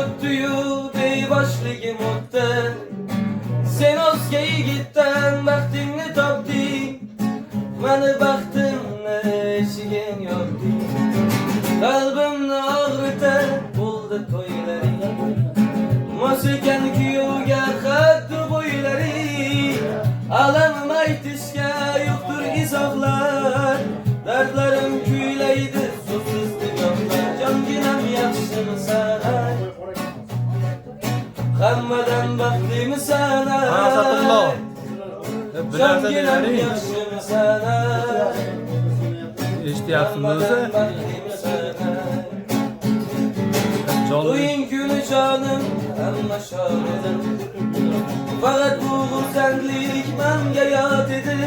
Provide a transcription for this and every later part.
öptüyü beybaşligim o'tdi. Sen o'zga yigitdan baxtingni topding, meni baxtimni eshiging yopding. Qalbimni og'ritib bo'ldi to'ylaring, musikan kuyovga xuddi bo'ylaring. Alamim aytishga yo'qdir izohlar, dardlarim kuylaydi suvsiz nigohlar. Jonginam yaxshimisan, hammadan baxtlimisan, jonginam yaxshimisan, eshityapsizmi to'ying kuni jonim hamma shod edi, faqat bu xursandlik menga yot edi.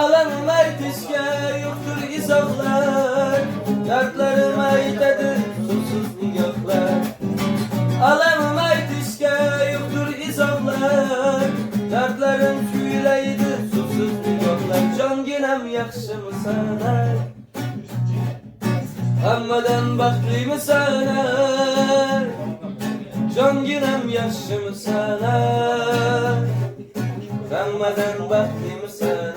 Alamim aytishga yo'qdir izohlar, dardlarim aytadi suvsiz nigohlar. Alamim aytishga yo'qdir izohlar, dardlarim kuylaydi suvsiz nigohlar. Jonginam yaxshimisan, hammadan baxtlimisan, jonginam yaxshimisan, hammadan baxtlimisan.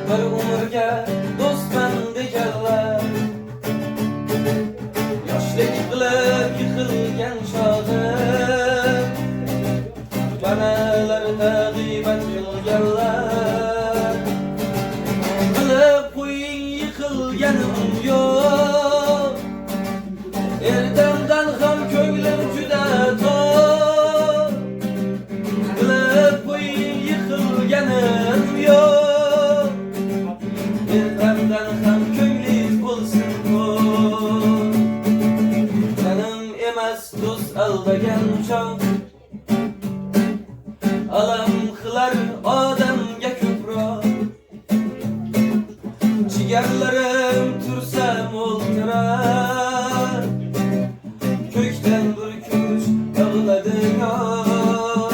Bir umrga do'stman deganlar, yoshlik qilib yiqilgan chog'im, banalarda g'iybat qilganlar. Bilib qo'ying yiqilganim yo'q, ertamdan ham ko'nglim juda to'q. Bilib qo'ying yiqilganim yo'q, ertamdan ham ko'nglingiz bo'lsin to'q. Tanim emas do'st aldagan chog', alam qilar odamga ko'proq. Jigarlarim tursa mo'ltirar, ko'kdan bir kuch yog'iladi yo'q.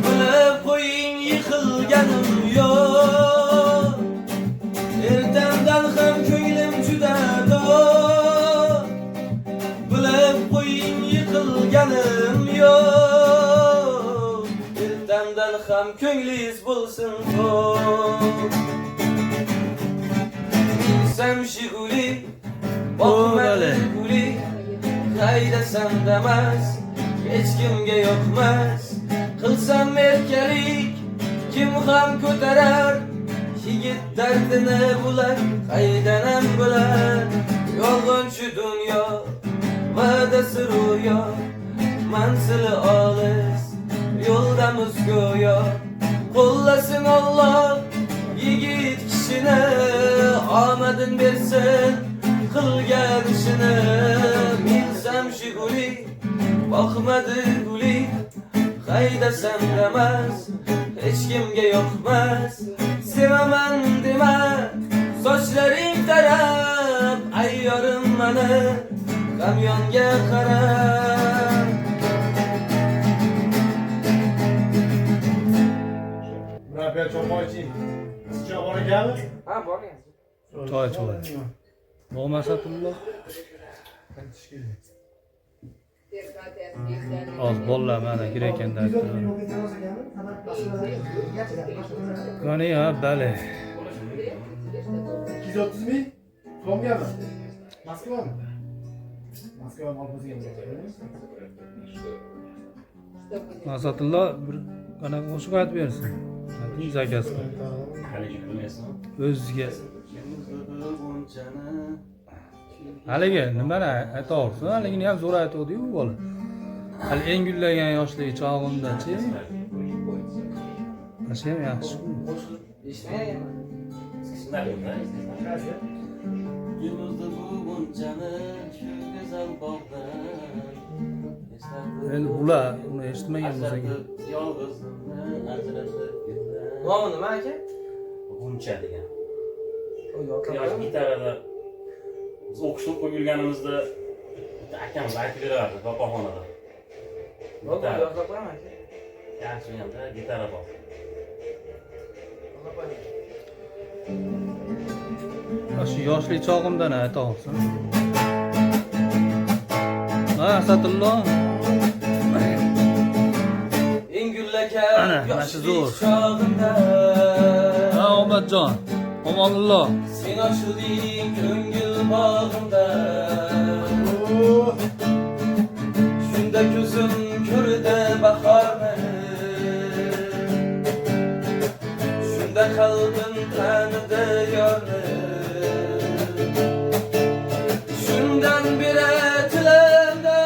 Bilib qo'ying yiqilganim yo'q, ertamdan ham ko'nglim juda to'q. Bilib qo'ying yiqilganim yo'q, ertamdan ham ko'nglingiz bo'lsin to'q. Sam Shiguli, boqmali guli, haydasam damas, hech kimga yoqmas. Qilsam erkalik, kim ham ko'tarar, yigit dardini bular, qaydanam bular. Yolg'onchi dunyo, va'dasi ro'yo, manzili olis, yo'ldamiz go'yo. Qo'llasin Alloh yigit kishini, omadin bersin qilgan ishini. Minsam Shiguli, boqmadi guli, haydasam damas, hech kimga yoqmas. Sevaman dema, sochlaring tarab, ayyorim mani kamyonga qarab. Murabbiya cho'qmoqchi. Sizcha bor ekanmi? Ha, borgan. choy bo'lmasa pullo hozir bolalar mana kerak ekan daydi. Qani ha, bale. 230 ming so'mgami? Moskvami? Moskvani olib Masatullo bir qana qo'shiq aytib bersin. Ayting zakasi. O'ziga. Haligi nimani aytavursin? Haligini ham zo'r aytuvdi-yu bola. Hali eng gullagan yoshligi chog'imda-chi. Asha ham yaxshi-ku. Endi ular uni eshitmagan bo'lsa kerak. Nomi nima aka? Buncha degan. Yosh gitarada biz o'qishni o'qib yurganimizda akamiz aytib berardi do'konxonada. Bo'ldi, yo'qlab qo'yaman aka. Yaxshi endi gitara bor. Shu yoshlik chog'imdan aytolsin. Ha, Asatullo. Engülleken Ana, mana shu zo'r. yoshlik çağında Ha, Omadjon. Omonullo. Sen açıldın köngül bağında Şunda gözüm körüde bakarını Şunda kalbim tanıdı yarını Şundan bir etilemde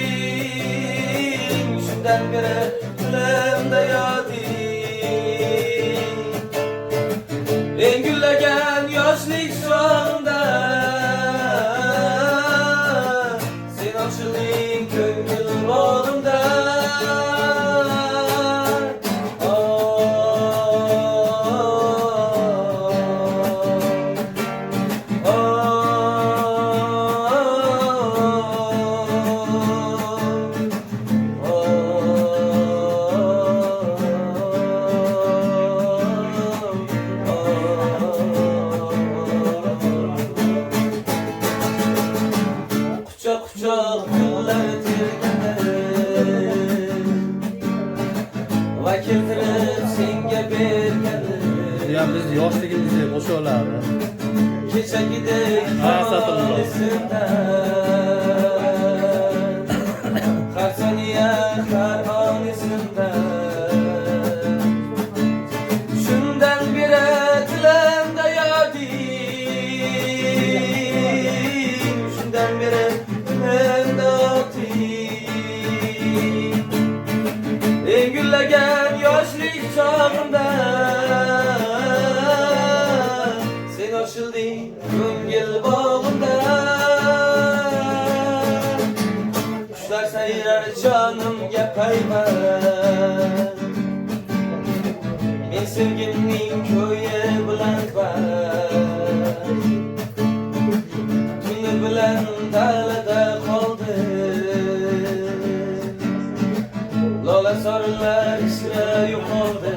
atayım Şundan bir etilemde yatayım Engüllegen yaşlık çağında Sen açıldın köngül bağımda Kucak kucak yıllar tirgende Vakildirib senga bergani Ya biz yoshligimizda qo'shoqlarni. Kechagidek Ha, Asatullo. esimda Har saniya har on esimda Shundan beri tilimda yoting Shundan beri tilimda yoting Engüllegen yoshlik chog'imda Sen açıldın ko'ngil bağımda Kuşlar sayrar canımga payvand Men sevgimning ko'yi bilan band Tuni bilan dalada qoldi Lola sorlar isra yo'qoldi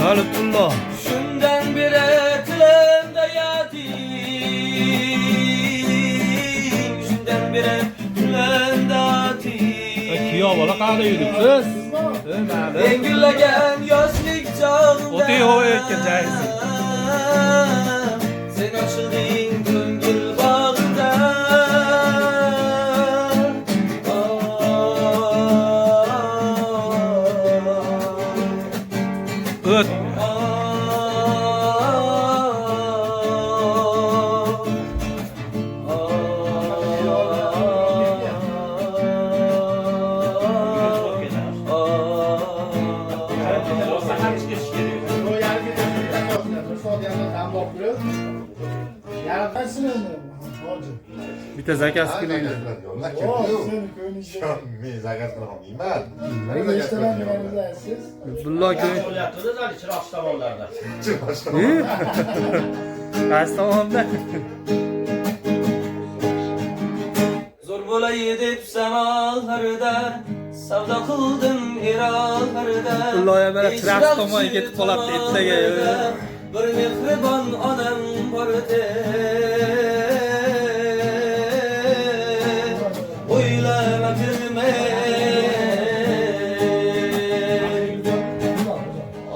Alipullo. Shundan beri tilimda yoting Shundan beri tilimda yoting Kuyov bola qayerda yuribsiz? Engüllegen yoshlik chog'imda O'ti yo'q ekan joyingiz. Sen ochilding ko'ngil bag'imda O't. Sahar ishga kerak. Bu yarım bir saat yanında tam bakıyor. Yarım kaçsın hocam. Bitta zakasi kelindi. O sen ko'nishda. Men zakaz qila olmayman. Nechtadan bilamizsiz? Abdullo aka. Bo'lyapti-da, zali chiroqchi tomonlarda. Qaysi tomonda? Zo'r bo'lay deb samolarida savdo qildim erollarda Abdulloya mana Trans tomonga ketib qolibdi ertaga. Bir mehribon onam bor edi O'ylamadim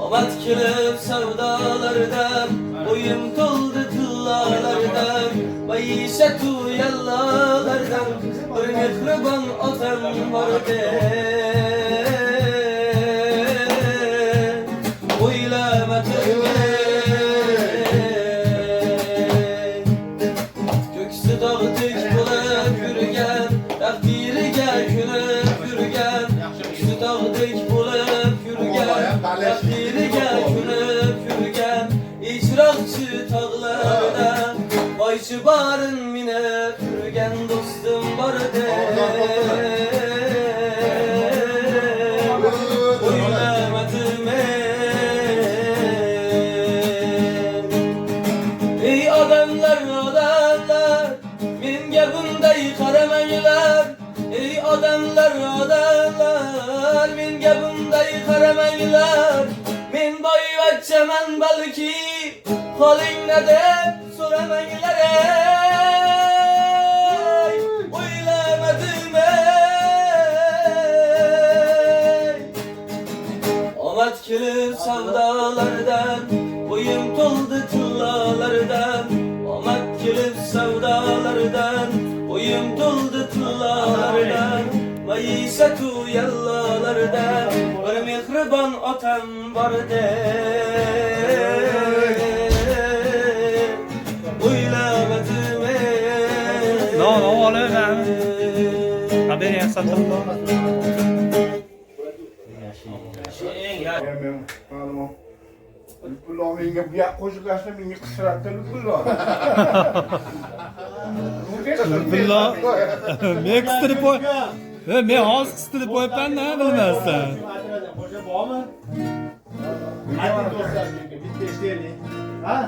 omad kelib savdolardan O'yim to'ldi tillalardan Maishatu yallalardan Bir mehribon otam bor edi O'ylamadim Ko'ksi dog'dek bo'lib yurgan Taqdiriga ko'nib yurgan Ko'ksi dog'dek bo'lib yurgan Taqdiriga ko'nib yurgan Icroqchi tog'larda Boychi barin minib yurgan do'stim bor edi O'ylamadim Ey odamlar odamlar menga bunday qaramanglar Ey odamlar odamlar menga bunday qaramanglar Men boyva Ketçemen belki halin ne de soramengler ey Uylemedim ey Amat gelir sevdalardan Boyum toldu tıllalardan Amat gelir sevdalardan Boyum toldu tıllalardan Mayisetu yallalardan Bir mihriban otam var de Uylemedim ey No, oğlum ben. Haberi yansatım. Men ma'lum. Pullo menga bu yoq qo'shiq ashla menga qisratdi pullo. Pullo. Men qistirib qo'y. Men hozir qistirib qo'yibman-da, bilmasdan. Qo'sha bormi? Hadi do'stlar, bitta ishlaylik. Ha?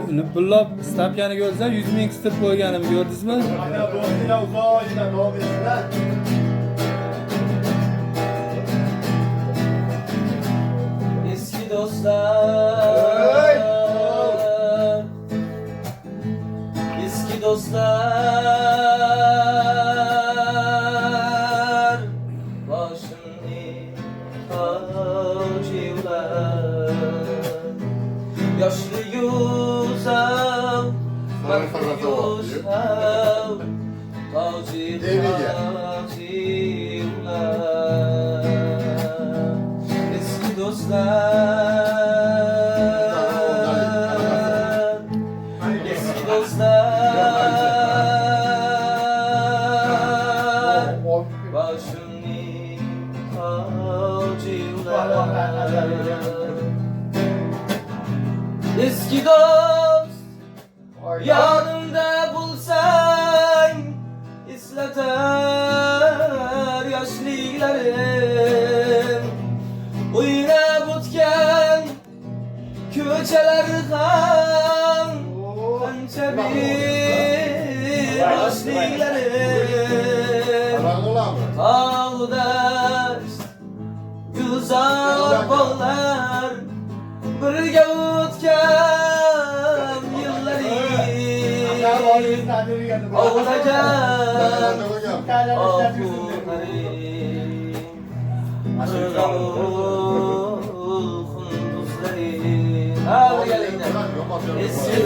Uni pullab stapkani ko'rsa 100 ming qistirib qo'yganimni ko'rdingizmi? Mana do'stlar uzoqdan davom etinglar. Eski dostlar Eski dostlar Başını tacılar Yaşlı yüzem Baklı yüzem Tacılar Eski dostlar Eski dostlar Başını tacılar Eski dost yanımda bulsan İsleter yaşlılarım Uyra butken köçeler kan Kança bir yaşlılarım Ağdaş güzel bağlar Birge utken yılları Ağlayacağım Ahunları Kunduzları Al gelin Eski